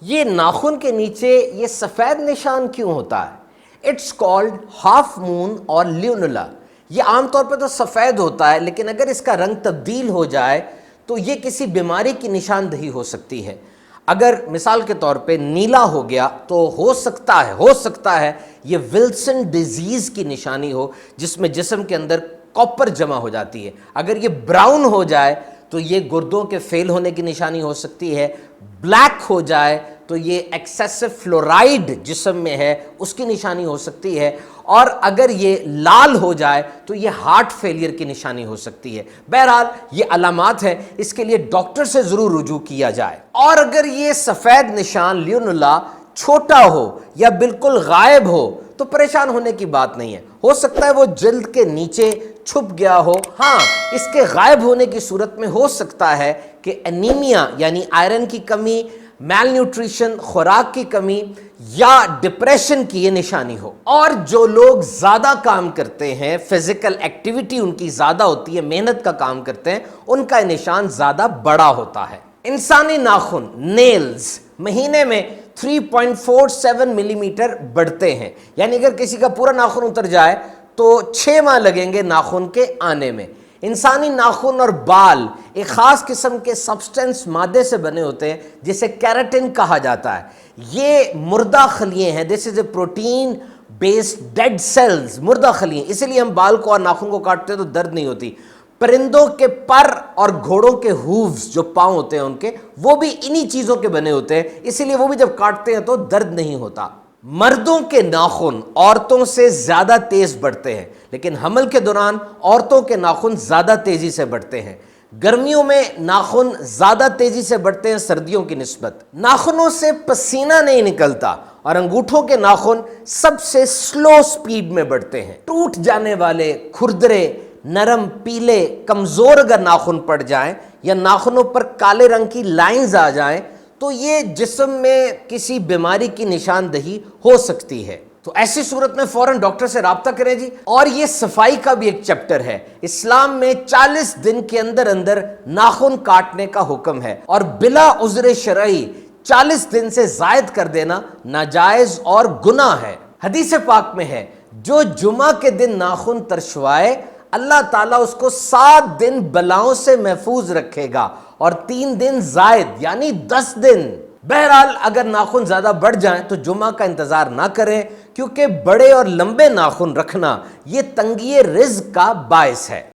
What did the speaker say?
یہ ناخن کے نیچے یہ سفید نشان کیوں ہوتا ہے؟ اٹس کالڈ ہاف مون اور لیونولا۔ یہ عام طور پہ تو سفید ہوتا ہے، لیکن اگر اس کا رنگ تبدیل ہو جائے تو یہ کسی بیماری کی نشاندہی ہو سکتی ہے۔ اگر مثال کے طور پہ نیلا ہو گیا تو ہو سکتا ہے یہ ولسن ڈیزیز کی نشانی ہو، جس میں جسم کے اندر کاپر جمع ہو جاتی ہے۔ اگر یہ براؤن ہو جائے تو یہ گردوں کے فیل ہونے کی نشانی ہو سکتی ہے۔ بلیک ہو جائے تو یہ ایکسیسو فلورائڈ جسم میں ہے، اس کی نشانی ہو سکتی ہے، اور اگر یہ لال ہو جائے تو یہ ہارٹ فیلئر کی نشانی ہو سکتی ہے۔ بہرحال یہ علامات ہیں، اس کے لیے ڈاکٹر سے ضرور رجوع کیا جائے۔ اور اگر یہ سفید نشان لیونولا چھوٹا ہو یا بالکل غائب ہو تو پریشان ہونے کی بات نہیں ہے، ہو سکتا ہے وہ جلد کے نیچے چھپ گیا ہو۔ ہاں، اس کے غائب ہونے کی صورت میں ہو سکتا ہے کہ انیمیا یعنی آئرن کی کمی، میل نیوٹریشن خوراک کی کمی یا ڈپریشن کی یہ نشانی ہو۔ اور جو لوگ زیادہ کام کرتے ہیں، فزیکل ایکٹیویٹی ان کی زیادہ ہوتی ہے، محنت کا کام کرتے ہیں، ان کا نشان زیادہ بڑا ہوتا ہے۔ انسانی ناخن نیلز مہینے میں 3.47 ملی میٹر بڑھتے ہیں، یعنی اگر کسی کا پورا ناخن اتر جائے تو 6 ماہ لگیں گے ناخن کے آنے میں۔ انسانی ناخن اور بال ایک خاص قسم کے سبسٹنس مادے سے بنے ہوتے ہیں جسے کیراٹن کہا جاتا ہے۔ یہ مردہ خلیے ہیں، دس از اے پروٹین بیسڈ ڈیڈ سیلز، مردہ خلیے، اسی لیے ہم بال کو اور ناخن کو کاٹتے ہیں تو درد نہیں ہوتی۔ پرندوں کے پر اور گھوڑوں کے ہووز جو پاؤں ہوتے ہیں ان کے، وہ بھی انہی چیزوں کے بنے ہوتے ہیں، اسی لیے وہ بھی جب کاٹتے ہیں تو درد نہیں ہوتا۔ مردوں کے ناخن عورتوں سے زیادہ تیز بڑھتے ہیں، لیکن حمل کے دوران عورتوں کے ناخن زیادہ تیزی سے بڑھتے ہیں۔ گرمیوں میں ناخن زیادہ تیزی سے بڑھتے ہیں سردیوں کی نسبت۔ ناخنوں سے پسینہ نہیں نکلتا اور انگوٹھوں کے ناخن سب سے سلو سپیڈ میں بڑھتے ہیں۔ ٹوٹ جانے والے، کھردرے، نرم، پیلے، کمزور اگر ناخن پڑ جائیں یا ناخنوں پر کالے رنگ کی لائنز آ جائیں تو یہ جسم میں کسی بیماری کی نشاندہی ہو سکتی ہے۔ تو ایسی صورت میں فوراً ڈاکٹر سے رابطہ کریں جی۔ اور یہ صفائی کا بھی ایک چیپٹر ہے۔ اسلام میں 40 دن کے اندر اندر ناخن کاٹنے کا حکم ہے، اور بلا عذر شرعی 40 دن سے زائد کر دینا ناجائز اور گناہ ہے۔ حدیث پاک میں ہے، جو جمعہ کے دن ناخن ترشوائے اللہ تعالیٰ اس کو 7 دن بلاؤں سے محفوظ رکھے گا، اور 3 دن زائد یعنی 10 دن۔ بہرحال اگر ناخن زیادہ بڑھ جائیں تو جمعہ کا انتظار نہ کریں، کیونکہ بڑے اور لمبے ناخن رکھنا یہ تنگی رزق کا باعث ہے۔